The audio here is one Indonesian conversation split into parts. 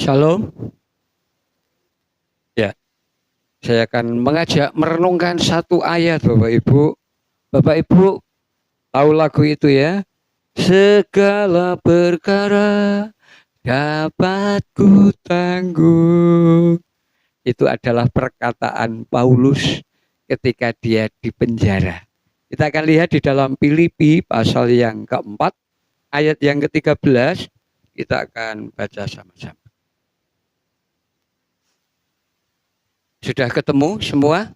Shalom. Ya, saya akan mengajak merenungkan satu ayat Bapak Ibu. Bapak Ibu tahu lagu itu ya? Segala perkara dapat ku tanggung. Itu adalah perkataan Paulus ketika dia di penjara. Kita akan lihat di dalam Filipi pasal yang keempat, ayat yang ke-13. Kita akan baca sama-sama. Sudah ketemu semua?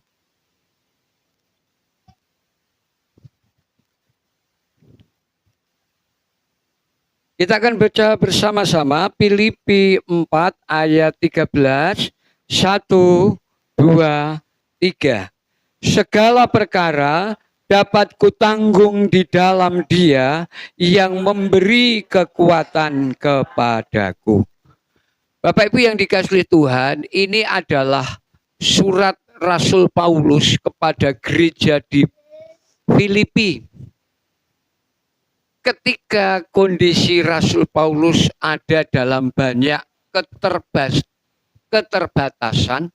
Kita akan baca bersama-sama Filipi 4 ayat 13, 1, 2, 3. Segala perkara dapat kutanggung di dalam Dia yang memberi kekuatan kepadaku. Bapak Ibu yang dikasihi Tuhan, ini adalah surat Rasul Paulus kepada gereja di Filipi. Ketika kondisi Rasul Paulus ada dalam banyak keterbatasan,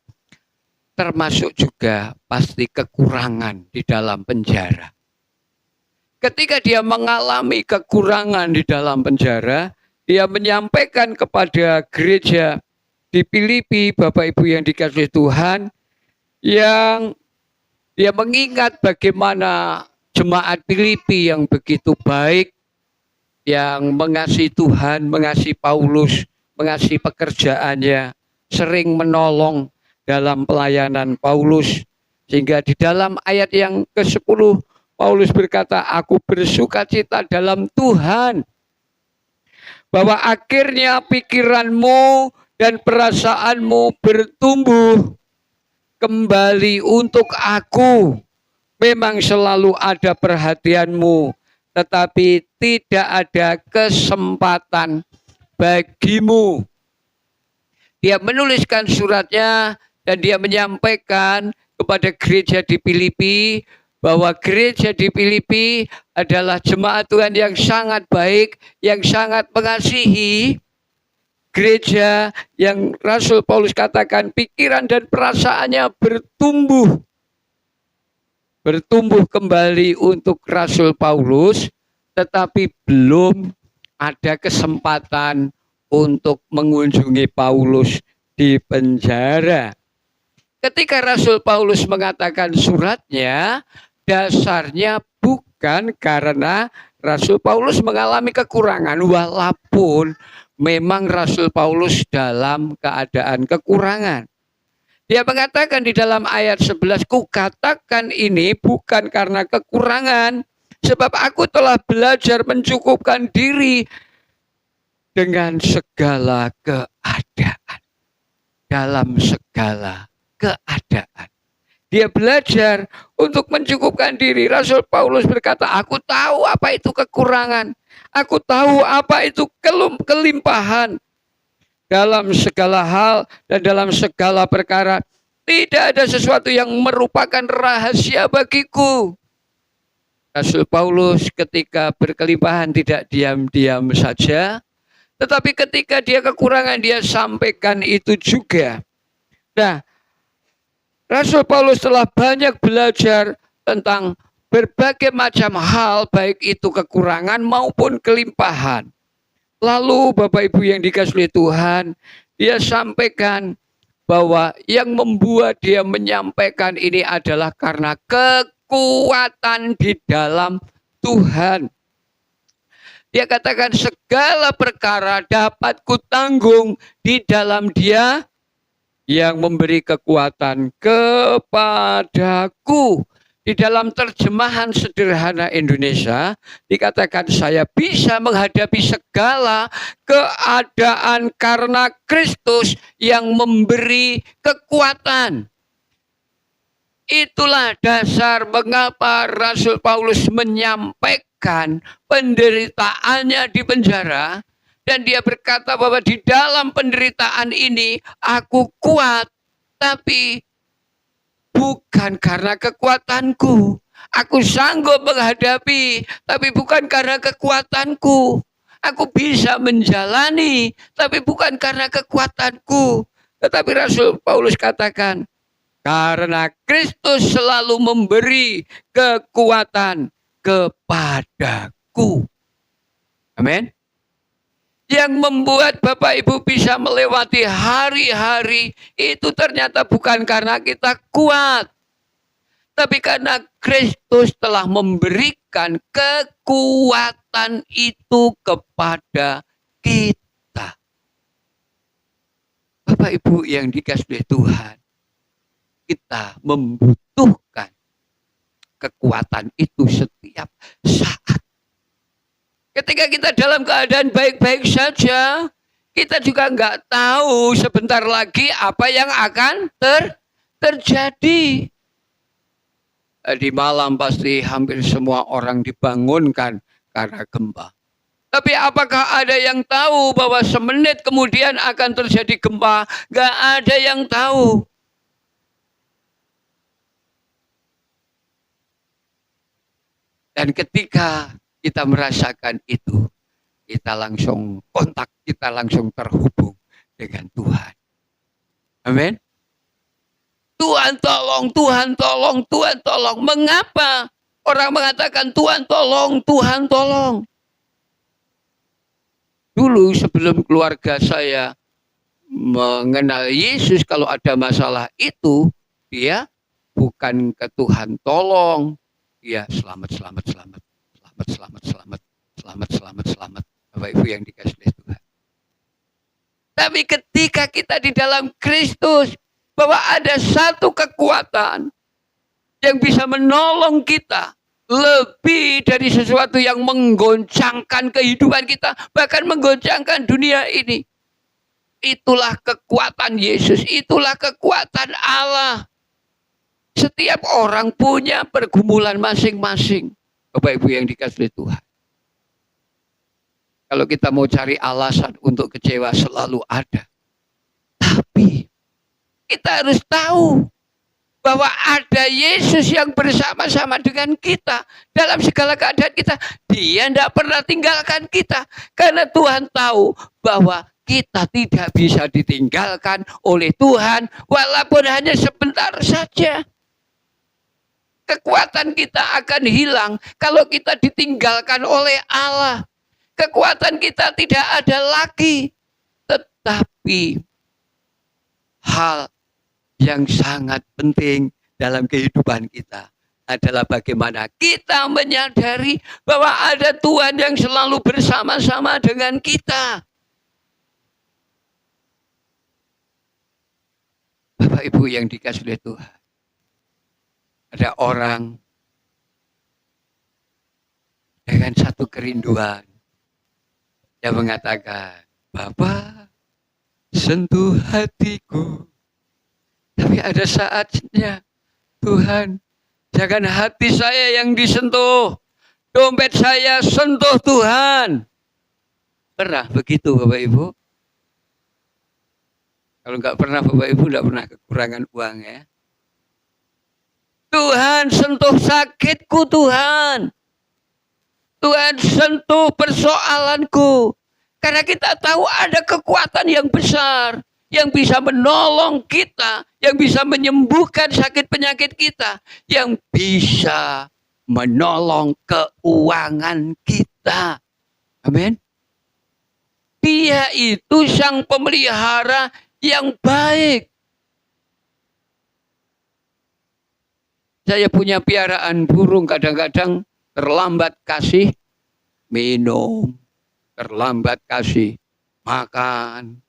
termasuk juga pasti kekurangan di dalam penjara. Ketika dia mengalami kekurangan di dalam penjara, dia menyampaikan kepada gereja di Filipi, Bapak Ibu yang dikasihi Tuhan, yang dia mengingat bagaimana jemaat Filipi yang begitu baik, yang mengasihi Tuhan, mengasihi Paulus, mengasihi pekerjaannya, sering menolong dalam pelayanan Paulus. Sehingga di dalam ayat yang ke-10, Paulus berkata, aku bersuka cita dalam Tuhan, bahwa akhirnya pikiranmu dan perasaanmu bertumbuh kembali untuk aku. Memang selalu ada perhatianmu, tetapi tidak ada kesempatan bagimu. Dia menuliskan suratnya dan dia menyampaikan kepada gereja di Filipi bahwa gereja di Filipi adalah jemaat Tuhan yang sangat baik, yang sangat mengasihi. Gereja yang Rasul Paulus katakan pikiran dan perasaannya bertumbuh kembali untuk Rasul Paulus, tetapi belum ada kesempatan untuk mengunjungi Paulus di penjara. Ketika Rasul Paulus mengatakan suratnya, dasarnya bukan karena Rasul Paulus mengalami kekurangan, walaupun memang Rasul Paulus dalam keadaan kekurangan. Dia mengatakan di dalam ayat 11, kukatakan ini bukan karena kekurangan, sebab aku telah belajar mencukupkan diri dengan segala keadaan. Dalam segala keadaan. Dia belajar untuk mencukupkan diri. Rasul Paulus berkata, aku tahu apa itu kekurangan. Aku tahu apa itu kelimpahan. Dalam segala hal dan dalam segala perkara, tidak ada sesuatu yang merupakan rahasia bagiku. Rasul Paulus ketika berkelimpahan tidak diam-diam saja, tetapi ketika dia kekurangan, dia sampaikan itu juga. Nah, Rasul Paulus telah banyak belajar tentang berbagai macam hal, baik itu kekurangan maupun kelimpahan. Lalu Bapak Ibu yang dikasihi Tuhan, dia sampaikan bahwa yang membuat dia menyampaikan ini adalah karena kekuatan di dalam Tuhan. Dia katakan segala perkara dapat kutanggung di dalam Dia yang memberi kekuatan kepadaku. Di dalam terjemahan sederhana Indonesia dikatakan saya bisa menghadapi segala keadaan karena Kristus yang memberi kekuatan. Itulah dasar mengapa Rasul Paulus menyampaikan penderitaannya di penjara. Dan dia berkata bahwa di dalam penderitaan ini aku kuat, tapi bukan karena kekuatanku. Aku sanggup menghadapi, tapi bukan karena kekuatanku. Aku bisa menjalani, tapi bukan karena kekuatanku. Tetapi Rasul Paulus katakan, karena Kristus selalu memberi kekuatan kepadaku. Amin. Yang membuat Bapak Ibu bisa melewati hari-hari itu ternyata bukan karena kita kuat, tapi karena Kristus telah memberikan kekuatan itu kepada kita. Bapak Ibu yang dikasihi Tuhan, kita membutuhkan kekuatan itu setiap saat. Ketika kita dalam keadaan baik-baik saja, kita juga nggak tahu sebentar lagi apa yang akan terjadi. Di malam pasti hampir semua orang dibangunkan karena gempa. Tapi apakah ada yang tahu bahwa semenit kemudian akan terjadi gempa? Nggak ada yang tahu. Dan ketika kita merasakan itu, kita langsung kontak, kita langsung terhubung dengan Tuhan. Amin. Tuhan tolong, Tuhan tolong, Tuhan tolong. Mengapa orang mengatakan Tuhan tolong, Tuhan tolong? Dulu sebelum keluarga saya mengenal Yesus, kalau ada masalah itu, dia bukan ke Tuhan tolong. Ya selamat, selamat, selamat. Selamat. Bapak Ibu yang dikasihi Tuhan. Tapi ketika kita di dalam Kristus, bahwa ada satu kekuatan yang bisa menolong kita lebih dari sesuatu yang menggoncangkan kehidupan kita, bahkan menggoncangkan dunia ini. Itulah kekuatan Yesus, itulah kekuatan Allah. Setiap orang punya pergumulan masing-masing. Bapak Ibu yang dikasihi Tuhan. Kalau kita mau cari alasan untuk kecewa selalu ada. Tapi kita harus tahu bahwa ada Yesus yang bersama-sama dengan kita dalam segala keadaan kita. Dia tidak pernah tinggalkan kita. Karena Tuhan tahu bahwa kita tidak bisa ditinggalkan oleh Tuhan walaupun hanya sebentar saja. Kekuatan kita akan hilang kalau kita ditinggalkan oleh Allah. Kekuatan kita tidak ada lagi. Tetapi hal yang sangat penting dalam kehidupan kita adalah bagaimana kita menyadari bahwa ada Tuhan yang selalu bersama-sama dengan kita. Bapak Ibu yang dikasihi Tuhan. Ada orang dengan satu kerinduan yang mengatakan, Bapak, sentuh hatiku. Tapi ada saatnya, Tuhan, jangan hati saya yang disentuh. Dompet saya sentuh Tuhan. Pernah begitu Bapak Ibu? Kalau nggak pernah Bapak Ibu nggak pernah kekurangan uang ya. Tuhan sentuh sakitku Tuhan. Tuhan sentuh persoalanku. Karena kita tahu ada kekuatan yang besar. Yang bisa menolong kita. Yang bisa menyembuhkan sakit penyakit kita. Yang bisa menolong keuangan kita. Amin. Dia itu sang pemelihara yang baik. Saya punya piaraan burung, kadang-kadang terlambat kasih minum, terlambat kasih makan.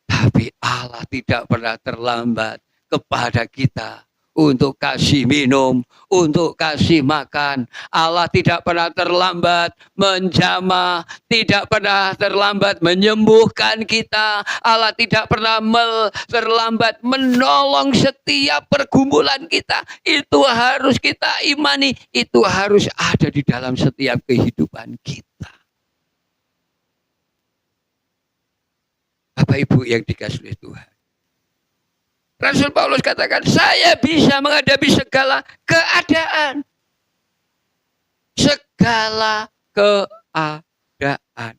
Tapi Allah tidak pernah terlambat kepada kita untuk kasih minum, untuk kasih makan. Allah tidak pernah terlambat menjamah, tidak pernah terlambat menyembuhkan kita. Allah tidak pernah terlambat menolong setiap pergumulan kita. Itu harus kita imani, itu harus ada di dalam setiap kehidupan kita. Bapak Ibu yang dikasihi Tuhan. Rasul Paulus katakan, saya bisa menghadapi segala keadaan. segala keadaan.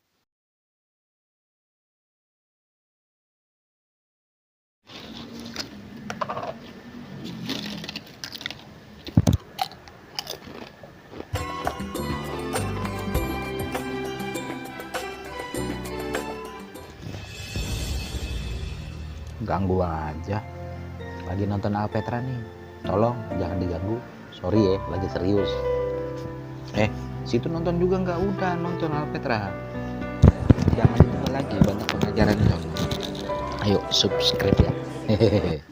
Ganggu aja. Lagi nonton Alpetra nih. Tolong jangan diganggu. Sorry ya, lagi serius. Situ nonton juga nggak? Udah nonton Alpetra. Jangan lupa lagi banyak pengajaran dong. Ayo subscribe ya.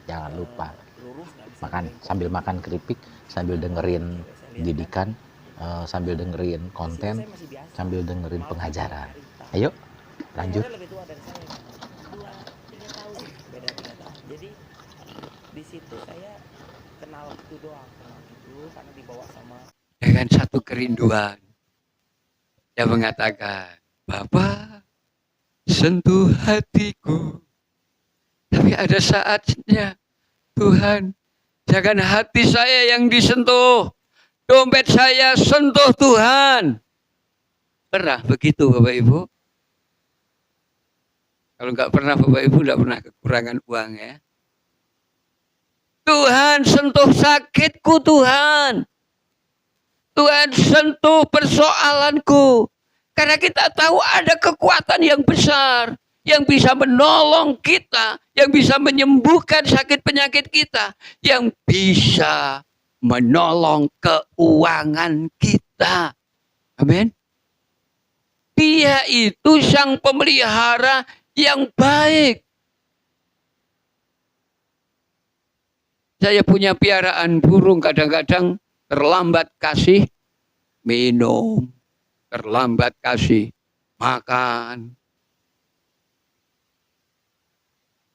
Jangan lupa. Sambil makan keripik, sambil dengerin didikan, sambil dengerin konten, sambil dengerin pengajaran. Ayo lanjut. Jadi di situ saya kenal itu doang, karena dibawa sama Dengan satu kerinduan yang mengatakan, Bapa, sentuh hatiku. Tapi ada saatnya, Tuhan, jangan hati saya yang disentuh, dompet saya sentuh Tuhan. Pernah begitu Bapak Ibu? Kalau nggak pernah Bapak Ibu nggak pernah kekurangan uang ya. Tuhan sentuh sakitku Tuhan. Tuhan sentuh persoalanku. Karena kita tahu ada kekuatan yang besar. Yang bisa menolong kita. Yang bisa menyembuhkan sakit penyakit kita. Yang bisa menolong keuangan kita. Amin. Dia itu sang pemelihara yang baik. Saya punya piaraan burung, kadang-kadang terlambat kasih minum, terlambat kasih makan.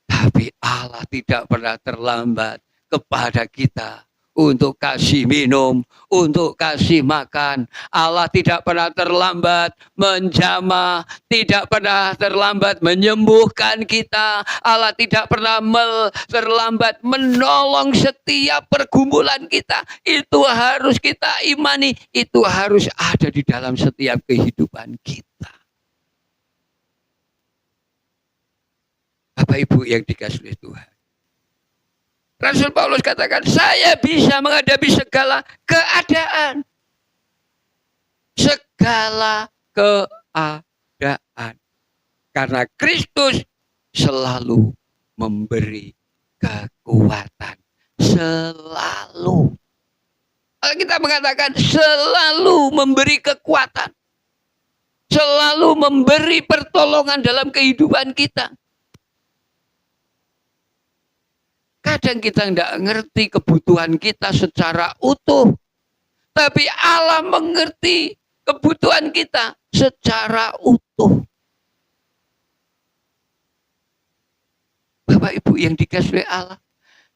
Tapi Allah tidak pernah terlambat kepada kita untuk kasih minum, untuk kasih makan. Allah tidak pernah terlambat menjamah, tidak pernah terlambat menyembuhkan kita. Allah tidak pernah terlambat menolong setiap pergumulan kita. Itu harus kita imani, itu harus ada di dalam setiap kehidupan kita. Bapak Ibu yang dikasihi oleh Tuhan. Rasul Paulus katakan, saya bisa menghadapi segala keadaan. Segala keadaan. Karena Kristus selalu memberi kekuatan. Selalu. Kita mengatakan selalu memberi kekuatan. Selalu memberi pertolongan dalam kehidupan kita. Kadang kita tidak ngerti kebutuhan kita secara utuh. Tapi Allah mengerti kebutuhan kita secara utuh. Bapak Ibu yang dikasihi Allah.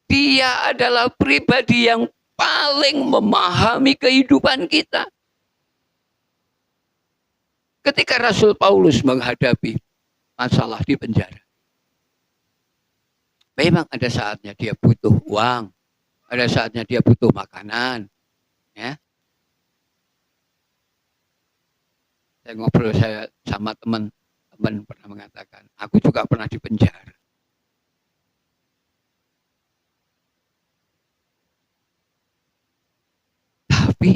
Dia adalah pribadi yang paling memahami kehidupan kita. Ketika Rasul Paulus menghadapi masalah di penjara. Memang ada saatnya dia butuh uang, ada saatnya dia butuh makanan, ya. Saya ngobrol sama teman pernah mengatakan, aku juga pernah di penjara. Tapi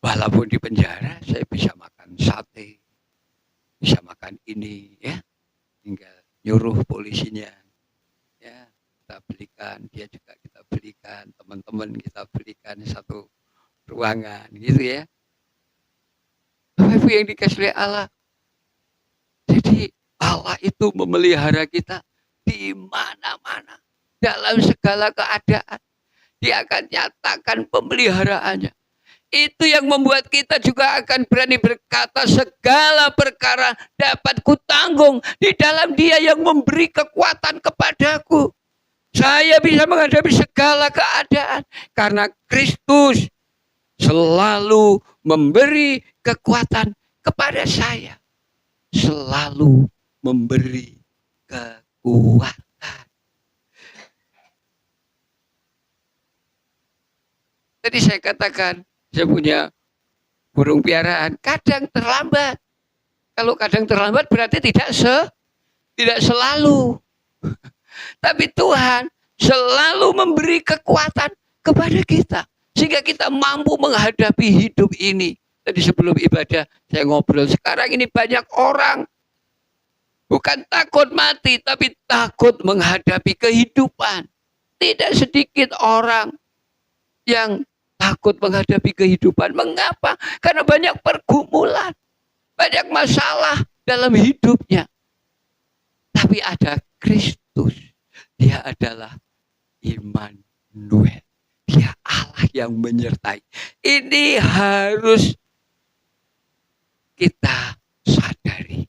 walaupun di penjara, saya bisa makan sate, bisa makan ini, ya, tinggal nyuruh polisinya. Ya, kita belikan, dia juga kita belikan, teman-teman kita belikan satu ruangan, gitu ya. Bapak Ibu yang dikasihi Allah. Jadi Allah itu memelihara kita di mana-mana, dalam segala keadaan. Dia akan nyatakan pemeliharaannya. Itu yang membuat kita juga akan berani berkata segala perkara dapat kutanggung di dalam Dia yang memberi kekuatan kepadaku. Saya bisa menghadapi segala keadaan karena Kristus selalu memberi kekuatan kepada saya. Selalu memberi kekuatan. Tadi saya katakan, saya punya burung piaraan, kadang terlambat. Kalau kadang terlambat berarti tidak selalu. Tapi Tuhan selalu memberi kekuatan kepada kita. Sehingga kita mampu menghadapi hidup ini. Tadi sebelum ibadah saya ngobrol. Sekarang ini banyak orang bukan takut mati, tapi takut menghadapi kehidupan. Tidak sedikit orang yang takut menghadapi kehidupan. Mengapa? Karena banyak pergumulan. Banyak masalah dalam hidupnya. Tapi ada Kristus. Dia adalah Immanuel. Dia Allah yang menyertai. Ini harus kita sadari.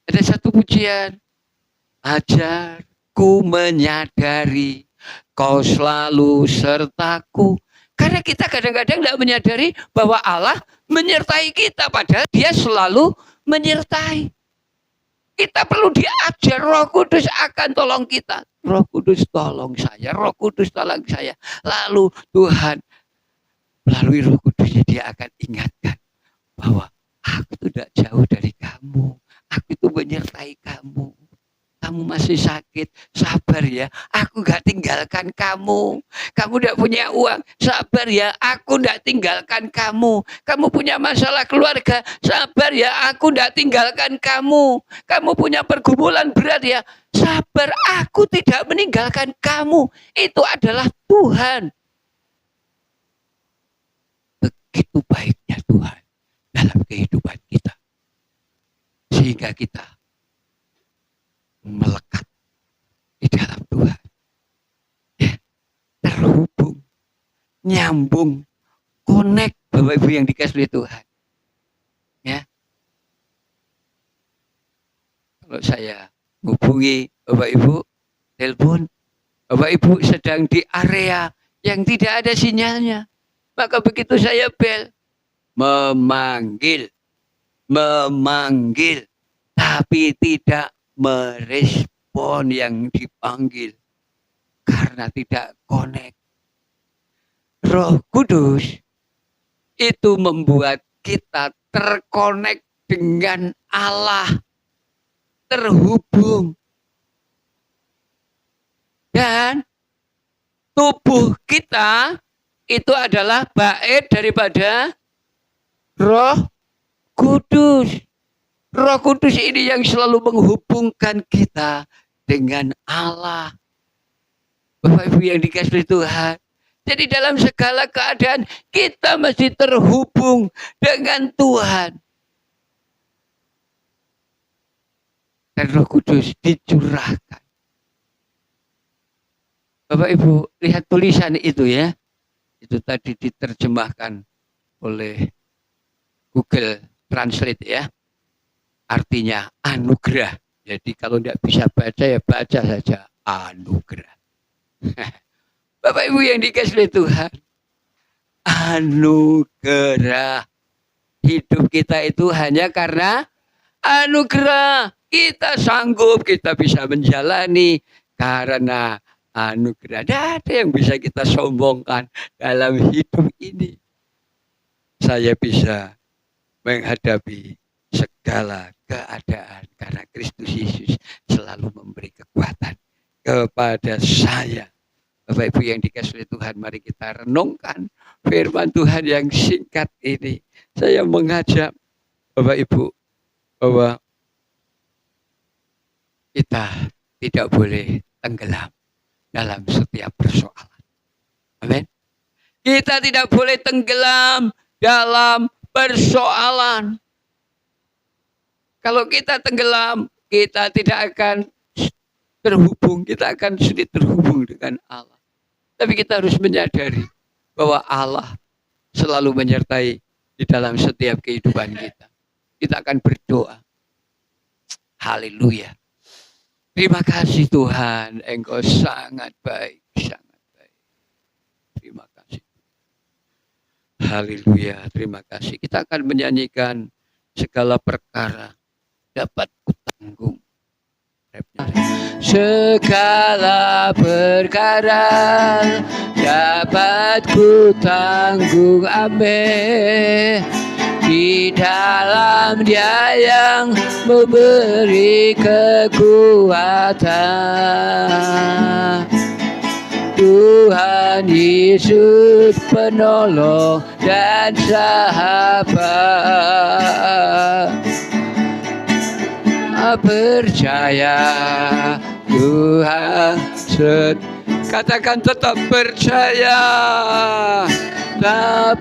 Ada satu pujian. Ajarku menyadari kau selalu sertaku. Karena kita kadang-kadang tidak menyadari bahwa Allah menyertai kita. Padahal dia selalu menyertai. Kita perlu diajar, Roh Kudus akan tolong kita. Roh Kudus tolong saya, Roh Kudus tolong saya. Lalu Tuhan melalui Roh Kudusnya dia akan ingatkan bahwa aku tidak jauh dari kamu. Aku itu menyertai kamu. Kamu masih sakit, sabar ya. Aku gak tinggalkan kamu. Kamu gak punya uang, sabar ya. Aku gak tinggalkan kamu. Kamu punya masalah keluarga, sabar ya. Aku gak tinggalkan kamu. Kamu punya pergumulan berat ya, sabar. Aku tidak meninggalkan kamu. Itu adalah Tuhan. Begitu baiknya Tuhan dalam kehidupan kita. Sehingga kita melekat di dalam Tuhan, ya, terhubung, nyambung, connect, Bapak Ibu yang dikasihi Tuhan, ya. Kalau saya menghubungi Bapak Ibu, telepon, Bapak Ibu sedang di area yang tidak ada sinyalnya, maka begitu saya bel, memanggil, tapi tidak merespon yang dipanggil karena tidak connect. Roh Kudus itu membuat kita terkonek dengan Allah, terhubung, dan tubuh kita itu adalah bait daripada Roh Kudus. Roh Kudus ini yang selalu menghubungkan kita dengan Allah. Bapak Ibu yang dikasihi Tuhan. Jadi dalam segala keadaan kita masih terhubung dengan Tuhan. Dan Roh Kudus dicurahkan. Bapak Ibu lihat tulisan itu ya. Itu tadi diterjemahkan oleh Google Translate ya. Artinya anugerah. Jadi kalau tidak bisa baca ya baca saja anugerah. Bapak Ibu yang dikasihi Tuhan, anugerah. Hidup kita itu hanya karena anugerah. Kita sanggup, kita bisa menjalani karena anugerah. Tidak ada yang bisa kita sombongkan dalam hidup ini. Saya bisa menghadapi segala keadaan karena Kristus Yesus selalu memberi kekuatan kepada saya. Bapak Ibu yang dikasihi Tuhan, mari kita renungkan firman Tuhan yang singkat ini. Saya mengajak Bapak Ibu bahwa kita tidak boleh tenggelam dalam setiap persoalan. Amin. Kita tidak boleh tenggelam dalam persoalan. Kalau kita tenggelam, kita tidak akan terhubung, kita akan sulit terhubung dengan Allah. Tapi kita harus menyadari bahwa Allah selalu menyertai di dalam setiap kehidupan kita. Kita akan berdoa. Haleluya. Terima kasih Tuhan, Engkau sangat baik, sangat baik. Terima kasih. Haleluya, terima kasih. Kita akan menyanyikan segala perkara dapat kutanggung. Segala perkara dapat ku tanggung ambil di dalam Dia yang memberi kekuatan. Tuhan Yesus penolong dan sahabat. Percaya Tuhan katakan tetap percaya. Tak